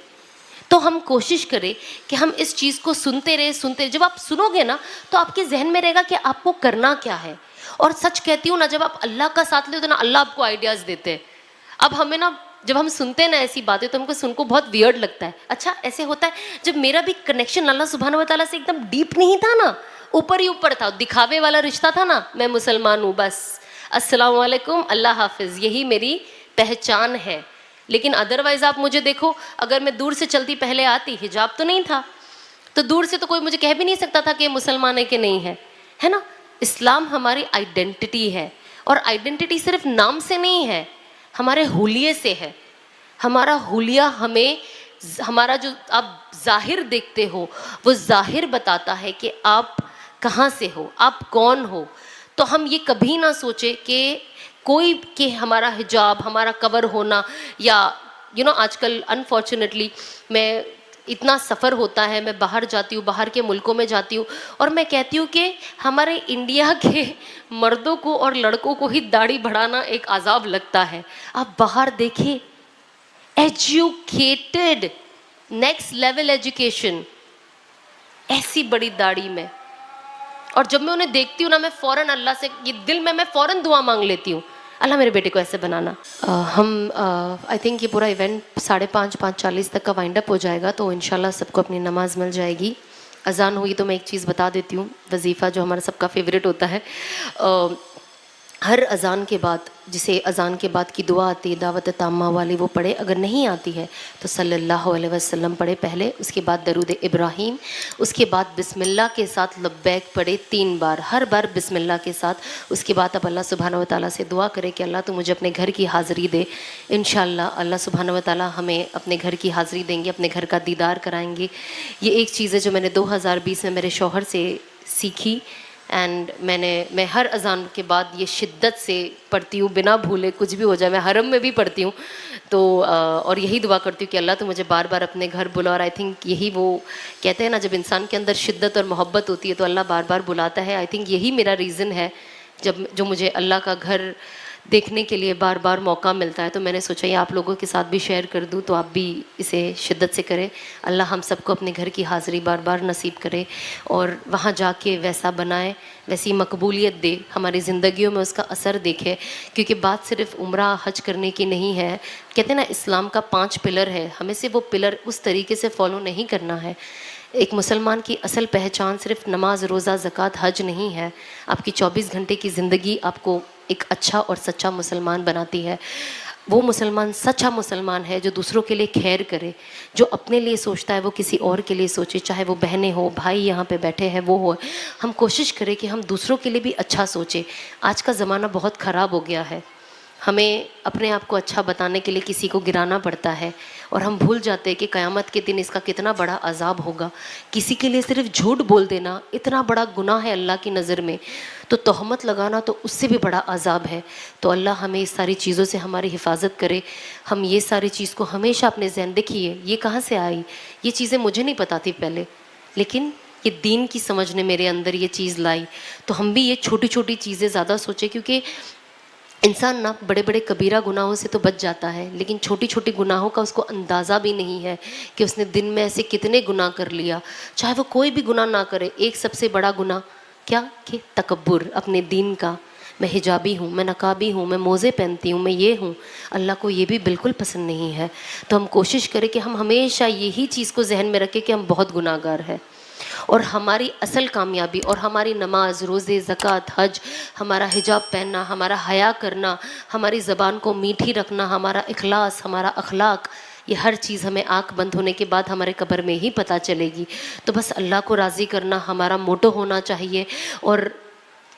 Speaker 1: तो हम कोशिश करें कि हम इस चीज़ को सुनते रहे, सुनते रहे। जब आप सुनोगे ना तो आपके जहन में रहेगा कि आपको करना क्या है। और सच कहती हूँ ना, जब आप अल्लाह का साथ लेते हो ना, अल्लाह आपको आइडियाज़ देते हैं। अब हमें ना, जब हम सुनते हैं ना ऐसी बातें, तो हमको सुनको बहुत वियर्ड लगता है। अच्छा ऐसे होता है, जब मेरा भी कनेक्शन अल्लाह सुब्हानहू व तआला से एकदम डीप नहीं था ना, ऊपर ही ऊपर था, दिखावे वाला रिश्ता था ना, मैं मुसलमान हूँ बस, अस्सलाम वालेकुम, अल्लाह हाफिज़, यही मेरी पहचान है। लेकिन अदरवाइज आप मुझे देखो, अगर मैं दूर से चलती, पहले आती, हिजाब तो नहीं था, तो दूर से तो कोई मुझे कह भी नहीं सकता था कि मुसलमान है कि नहीं है, है ना। इस्लाम हमारी आइडेंटिटी है, और आइडेंटिटी सिर्फ नाम से नहीं है, हमारे हुलिये से है। हमारा हुलिया हमें, हमारा जो आप जाहिर देखते हो, वो जाहिर बताता है कि आप कहाँ से हो, आप कौन हो। तो हम ये कभी ना सोचे कि कोई कि हमारा हिजाब, हमारा कवर होना, या आजकल अनफॉर्चुनेटली मैं, इतना सफ़र होता है, मैं बाहर जाती हूँ, बाहर के मुल्कों में जाती हूँ, और मैं कहती हूँ कि हमारे इंडिया के मर्दों को और लड़कों को ही दाढ़ी बढ़ाना एक अजाब लगता है। आप बाहर देखें, एजुकेटेड, नेक्स्ट लेवल एजुकेशन, ऐसी बड़ी दाढ़ी में, और जब मैं उन्हें देखती हूँ ना, मैं फ़ौरन अल्लाह से, ये दिल में मैं फ़ौरन दुआ मांग लेती हूँ, अल्लाह मेरे बेटे को ऐसे बनाना। हम आई थिंक ये पूरा इवेंट 5:30-5:40 तक का वाइंड अप हो जाएगा, तो इंशाल्लाह सबको अपनी नमाज़ मिल जाएगी। अज़ान हुई तो मैं एक चीज़ बता देती हूँ, वजीफ़ा जो हमारा सबका फेवरेट होता है, हर अज़ान के बाद, जिसे अज़ान के बाद की दुआ आती है दावत ताम्मा वाली, वो पढ़े। अगर नहीं आती है तो सल्लल्लाहु अलैहि वसल्लम पढ़े पहले, उसके बाद दरूद इब्राहीम, उसके बाद बिस्मिल्लाह के साथ लब्बैक पढ़े 3 बार, हर बार बिस्मिल्लाह के साथ। उसके बाद आप अल्लाह सुब्हानहू व तआला से दुआ करें कि अल्लाह तो मुझे अपने घर की हाज़िरी दे। इंशाअल्लाह अल्लाह सुब्हानहू व तआला हमें अपने घर की हाज़िरी देंगे, अपने घर का दीदार कराएंगे। ये एक चीज़ है जो मैंने 2020 में मेरे शौहर से सीखी, एंड मैं हर अज़ान के बाद ये शिद्दत से पढ़ती हूँ, बिना भूले, कुछ भी हो जाए। मैं हरम में भी पढ़ती हूँ, तो और यही दुआ करती हूँ कि अल्लाह तो मुझे बार बार अपने घर बुला। और आई थिंक यही वो कहते हैं ना, जब इंसान के अंदर शिद्दत और मोहब्बत होती है तो अल्लाह बार बार बुलाता है। आई थिंक यही मेरा रीज़न है, जो मुझे अल्लाह का घर देखने के लिए बार बार मौका मिलता है। तो मैंने सोचा ये आप लोगों के साथ भी शेयर कर दूं, तो आप भी इसे शिद्दत से करें। अल्लाह हम सबको अपने घर की हाज़िरी बार बार नसीब करे, और वहाँ जाके वैसा बनाए, वैसी मकबूलियत दे, हमारी ज़िंदगियों में उसका असर देखे। क्योंकि बात सिर्फ उम्रा हज करने की नहीं है। कहते हैं ना, इस्लाम का 5 पिलर है, हमें से वो पिलर उस तरीके से फॉलो नहीं करना है। एक मुसलमान की असल पहचान सिर्फ नमाज, रोज़ा, ज़कात, हज नहीं है। आपकी 24 घंटे की ज़िंदगी आपको एक अच्छा और सच्चा मुसलमान बनाती है। वो मुसलमान सच्चा मुसलमान है जो दूसरों के लिए खैर करे, जो अपने लिए सोचता है वो किसी और के लिए सोचे, चाहे वो बहनें हो, भाई यहाँ पे बैठे हैं वो हो। हम कोशिश करें कि हम दूसरों के लिए भी अच्छा सोचें। आज का ज़माना बहुत ख़राब हो गया है, हमें अपने आप को अच्छा बताने के लिए किसी को गिराना पड़ता है, और हम भूल जाते हैं कि क़यामत के दिन इसका कितना बड़ा अज़ाब होगा। किसी के लिए सिर्फ झूठ बोल देना इतना बड़ा गुनाह है अल्लाह की नज़र में, तो तोहमत लगाना तो उससे भी बड़ा अज़ाब है। तो अल्लाह हमें इस सारी चीज़ों से हमारी हिफाजत करे। हम ये सारी चीज़ को हमेशा अपने ज़हन, देखिए ये कहाँ से आई, ये चीज़ें मुझे नहीं पता थी पहले, लेकिन ये दीन की समझ ने मेरे अंदर ये चीज़ लाई। तो हम भी ये छोटी छोटी चीज़ें ज़्यादा सोचें, क्योंकि इंसान ना बड़े बड़े कबीरा गुनाहों से तो बच जाता है, लेकिन छोटी छोटी गुनाहों का उसको अंदाज़ा भी नहीं है कि उसने दिन में ऐसे कितने गुनाह कर लिया। चाहे वो कोई भी गुनाह ना करे, एक सबसे बड़ा गुनाह क्या, कि तकब्बुर अपने दीन का। मैं हिजाबी हूँ, मैं नकाबी हूँ, मैं मोज़े पहनती हूँ, मैं ये हूँ, अल्लाह को ये भी बिल्कुल पसंद नहीं है। तो हम कोशिश करें कि हम हमेशा यही चीज़ को जहन में रखें कि हम बहुत गुनाहगार हैं, और हमारी असल कामयाबी और हमारी नमाज, रोज़े, ज़कात, हज, हमारा हिजाब पहनना, हमारा हया करना, हमारी ज़बान को मीठी रखना, हमारा इखलास, हमारा अखलाक, ये हर चीज़ हमें आँख बंद होने के बाद हमारे कब्र में ही पता चलेगी। तो बस अल्लाह को राज़ी करना हमारा मोटो होना चाहिए। और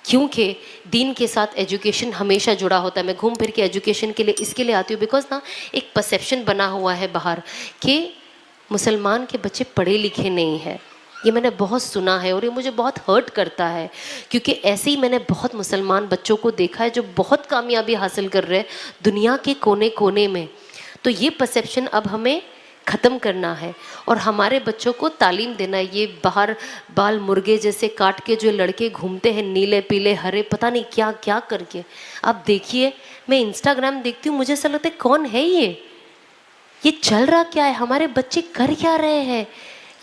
Speaker 1: क्योंकि दीन के साथ एजुकेशन हमेशा जुड़ा होता है। मैं घूम फिर के एजुकेशन के लिए इसके लिए आती हूँ बिकॉज ना एक परसेप्शन बना हुआ है बाहर कि मुसलमान के बच्चे पढ़े लिखे नहीं हैं। ये मैंने बहुत सुना है और ये मुझे बहुत हर्ट करता है, क्योंकि ऐसे ही मैंने बहुत मुसलमान बच्चों को देखा है जो बहुत कामयाबी हासिल कर रहे हैं दुनिया के कोने कोने में। तो ये परसेप्शन अब हमें ख़त्म करना है और हमारे बच्चों को तालीम देना है। ये बाहर बाल मुर्गे जैसे काट के जो लड़के घूमते हैं नीले पीले हरे पता नहीं क्या क्या करके, आप देखिए, मैं इंस्टाग्राम देखती हूँ मुझे ऐसा लगता है कौन है ये चल रहा क्या है, हमारे बच्चे कर क्या रहे हैं।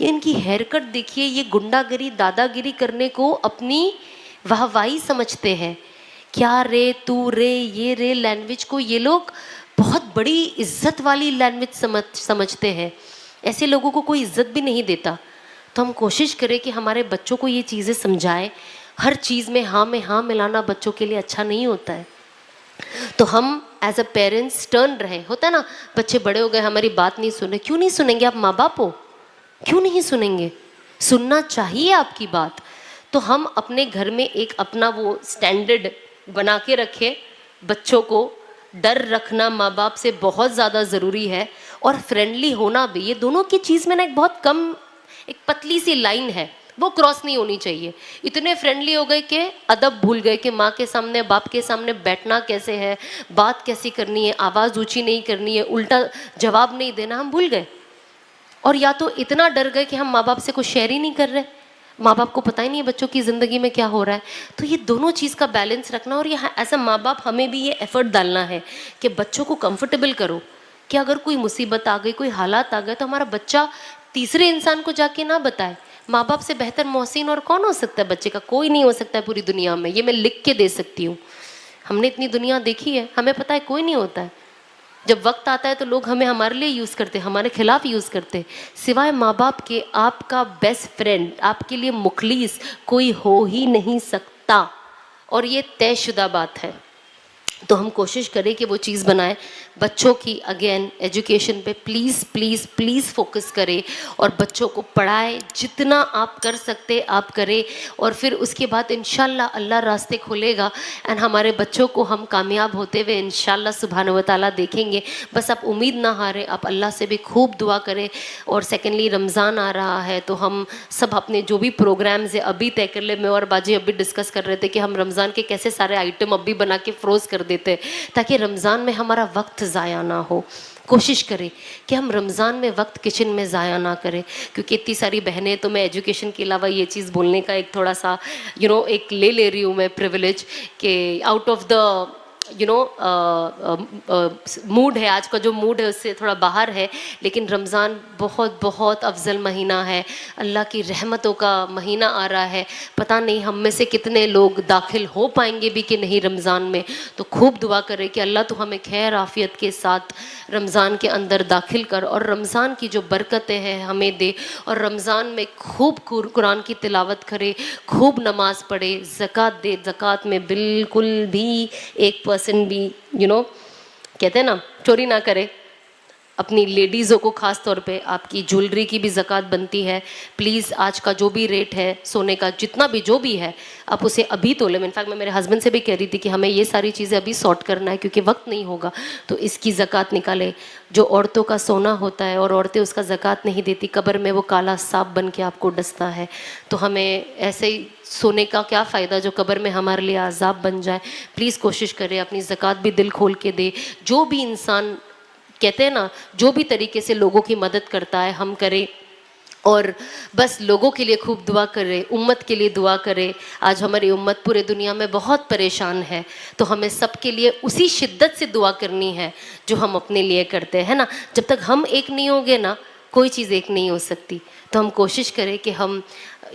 Speaker 1: ये इनकी हेयर कट देखिए, ये गुंडागिरी दादागिरी करने को अपनी वाहवाही समझते हैं। क्या रे तू रे ये रे लैंग्वेज को ये लोग बहुत बड़ी इज्जत वाली लैंग्वेज समझते हैं। ऐसे लोगों को कोई इज्जत भी नहीं देता। तो हम कोशिश करें कि हमारे बच्चों को ये चीज़ें समझाएं। हर चीज़ में हाँ मिलाना बच्चों के लिए अच्छा नहीं होता है। तो हम एज अ पेरेंट्स स्टर्न रहे। होता है ना, बच्चे बड़े हो गए हमारी बात नहीं सुने। क्यों नहीं सुनेंगे? आप माँ बाप हो, क्यों नहीं सुनेंगे? सुनना चाहिए आपकी बात। तो हम अपने घर में एक अपना वो स्टैंडर्ड बना के रखें। बच्चों को डर रखना माँ बाप से बहुत ज़्यादा ज़रूरी है और फ्रेंडली होना भी। ये दोनों की चीज़ में ना एक बहुत कम, एक पतली सी लाइन है, वो क्रॉस नहीं होनी चाहिए। इतने फ्रेंडली हो गए कि अदब भूल गए कि माँ के सामने बाप के सामने बैठना कैसे है, बात कैसी करनी है, आवाज़ ऊंची नहीं करनी है, उल्टा जवाब नहीं देना, हम भूल गए। और या तो इतना डर गए कि हम माँ बाप से कुछ शेयर ही नहीं कर रहे, माँ बाप को पता ही नहीं है बच्चों की ज़िंदगी में क्या हो रहा है। तो ये दोनों चीज़ का बैलेंस रखना, और यहाँ ऐसा माँ बाप हमें भी ये एफर्ट डालना है कि बच्चों को कंफर्टेबल करो कि अगर कोई मुसीबत आ गई, कोई हालात आ गए, तो हमारा बच्चा तीसरे इंसान को जाके ना बताए। माँ बाप से बेहतर मोहसिन और कौन हो सकता है बच्चे का? कोई नहीं हो सकता है पूरी दुनिया में। ये मैं लिख के दे सकती हूँ। हमने इतनी दुनिया देखी है, हमें पता है कोई नहीं होता है। जब वक्त आता है तो लोग हमें हमारे लिए यूज़ करते हैं, हमारे खिलाफ यूज़ करते हैं। सिवाय माँ बाप के आपका बेस्ट फ्रेंड, आपके लिए मुखलिस कोई हो ही नहीं सकता, और ये तयशुदा बात है। तो हम कोशिश करें कि वो चीज़ बनाएं। बच्चों की अगेन एजुकेशन पे प्लीज़ प्लीज़ प्लीज़ फोकस करें और बच्चों को पढ़ाएं। जितना आप कर सकते आप करें, और फिर उसके बाद इंशाल्लाह अल्लाह रास्ते खोलेगा एंड हमारे बच्चों को हम कामयाब होते हुए इंशाल्लाह सुब्हानहू व तआला देखेंगे। बस आप उम्मीद ना हारें, आप अल्लाह से भी खूब दुआ करें। और सेकेंडली रमज़ान आ रहा है तो हम सब अपने जो भी प्रोग्राम्स है अभी तय कर ले। मैं और बाजी अभी डिस्कस कर रहे थे कि हम रमज़ान के कैसे सारे आइटम अभी बना के फ्रोज़ कर देते ताकि रमज़ान में हमारा वक्त ज़ाया ना हो। कोशिश करें कि हम रमज़ान में वक्त किचन में ज़ाया ना करें, क्योंकि इतनी सारी बहनें, तो मैं एजुकेशन के अलावा ये चीज़ बोलने का एक थोड़ा सा एक ले रही हूँ मैं प्रिविलेज कि आउट ऑफ द मूड है, आज का जो मूड है उससे थोड़ा बाहर है, लेकिन रमज़ान बहुत बहुत अफजल महीना है। अल्लाह की रहमतों का महीना आ रहा है। पता नहीं हम में से कितने लोग दाखिल हो पाएंगे भी कि नहीं रमज़ान में। तो खूब दुआ करें कि अल्लाह तो हमें खैर आफियत के साथ रमज़ान के अंदर दाखिल कर और रमज़ान की जो बरकतें हैं हमें दे। और रमज़ान में खूब कुरान की तिलावत करे, खूब नमाज पढ़े, ज़कात दे। ज़कात में बिल्कुल भी 1% भी कहते हैं ना, चोरी ना करे। अपनी लेडीज़ों को ख़ास तौर पे आपकी ज्वेलरी की भी ज़कात बनती है। प्लीज़ आज का जो भी रेट है सोने का, जितना भी जो भी है, आप उसे अभी तोलें। इनफैक्ट मैं मेरे हस्बैंड से भी कह रही थी कि हमें ये सारी चीज़ें अभी सॉर्ट करना है क्योंकि वक्त नहीं होगा, तो इसकी ज़कात निकालें। जो औरतों का सोना होता है और औरतें उसका ज़कात नहीं देती, कब्र में वो काला सांप बन के आपको डसता है। तो हमें ऐसे ही सोने का क्या फ़ायदा जो कब्र में हमारे लिए अज़ाब बन जाए। प्लीज़ कोशिश करें अपनी ज़कात भी दिल खोल के दे। जो भी इंसान कहते हैं ना, जो भी तरीके से लोगों की मदद करता है हम करें, और बस लोगों के लिए खूब दुआ करें, उम्मत के लिए दुआ करें। आज हमारी उम्मत पूरे दुनिया में बहुत परेशान है, तो हमें सबके लिए उसी शिद्दत से दुआ करनी है जो हम अपने लिए करते हैं ना। जब तक हम एक नहीं होंगे ना, कोई चीज़ एक नहीं हो सकती। तो हम कोशिश करें कि हम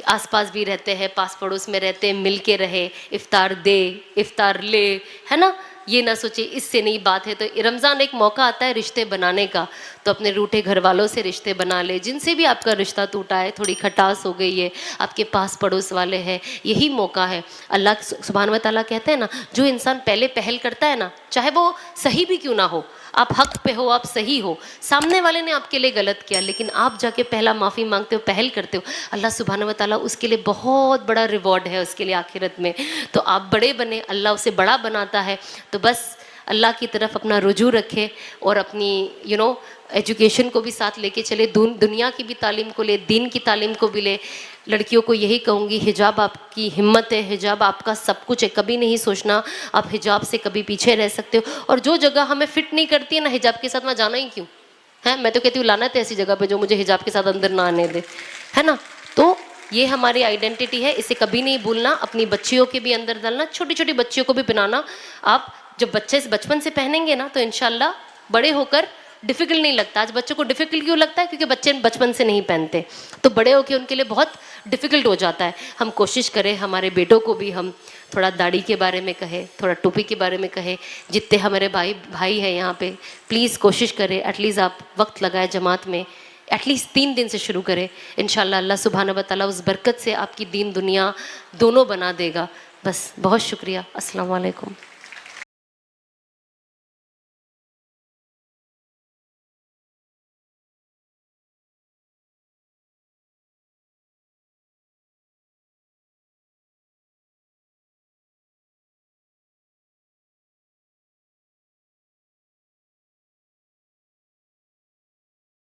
Speaker 1: आसपास भी रहते हैं, पास पड़ोस में रहते हैं, मिल के रहे, इफ्तार दे, इफ्तार ले, है ना। ये ना सोचे इससे नहीं बात है। तो रमज़ान एक मौका आता है रिश्ते बनाने का, तो अपने रूठे घर वालों से रिश्ते बना ले। जिनसे भी आपका रिश्ता टूटा है, थोड़ी खटास हो गई है, आपके पास पड़ोस वाले हैं, यही मौका है। अल्लाह सुब्हान व तआला कहते हैं ना, जो इंसान पहले पहल करता है ना, चाहे वो सही भी क्यों ना हो, आप हक पे हो, आप सही हो, सामने वाले ने आपके लिए गलत किया, लेकिन आप जाके पहला माफ़ी मांगते हो, पहल करते हो, अल्लाह सुब्हान व तआला उसके लिए बहुत बड़ा रिवॉर्ड है उसके लिए आखिरत में। तो आप बड़े बने, अल्लाह उसे बड़ा बनाता है। तो बस अल्लाह की तरफ अपना रुजू रखे और अपनी एजुकेशन को भी साथ लेके चले, दुनिया की भी तालीम को ले, दीन की तालीम को भी ले। लड़कियों को यही कहूँगी, हिजाब आपकी हिम्मत है, हिजाब आपका सब कुछ है, कभी नहीं सोचना आप हिजाब से कभी पीछे रह सकते हो। और जो जगह हमें फिट नहीं करती है ना हिजाब के साथ, वहाँ जाना ही क्यों है। मैं तो कहती हूँ लानत है ऐसी जगह पे जो मुझे हिजाब के साथ अंदर ना आने दे, है ना। तो ये हमारी आइडेंटिटी है, इसे कभी नहीं भूलना। अपनी बच्चियों के भी अंदर डालना, छोटी छोटी बच्चियों को भी पहनाना। आप जब बच्चे बचपन से पहनेंगे ना तो इंशाल्लाह बड़े होकर डिफ़िकल्ट नहीं लगता। आज बच्चों को डिफ़िकल्ट क्यों लगता है? क्योंकि बच्चे बचपन से नहीं पहनते, तो बड़े होकर उनके लिए बहुत डिफ़िकल्ट हो जाता है। हम कोशिश करें हमारे बेटों को भी हम थोड़ा दाढ़ी के बारे में कहें, थोड़ा टोपी के बारे में कहें। जितने हमारे भाई हैं यहाँ पे, प्लीज़ कोशिश करें, एटलीस्ट आप वक्त लगाए जमात में, एटलीस्ट 3 दिन से शुरू करें। इंशाल्लाह अल्लाह सुब्हान व तआला उस बरकत से आपकी दीन दुनिया दोनों बना देगा। बस बहुत शुक्रिया। अस्सलाम वालेकुम।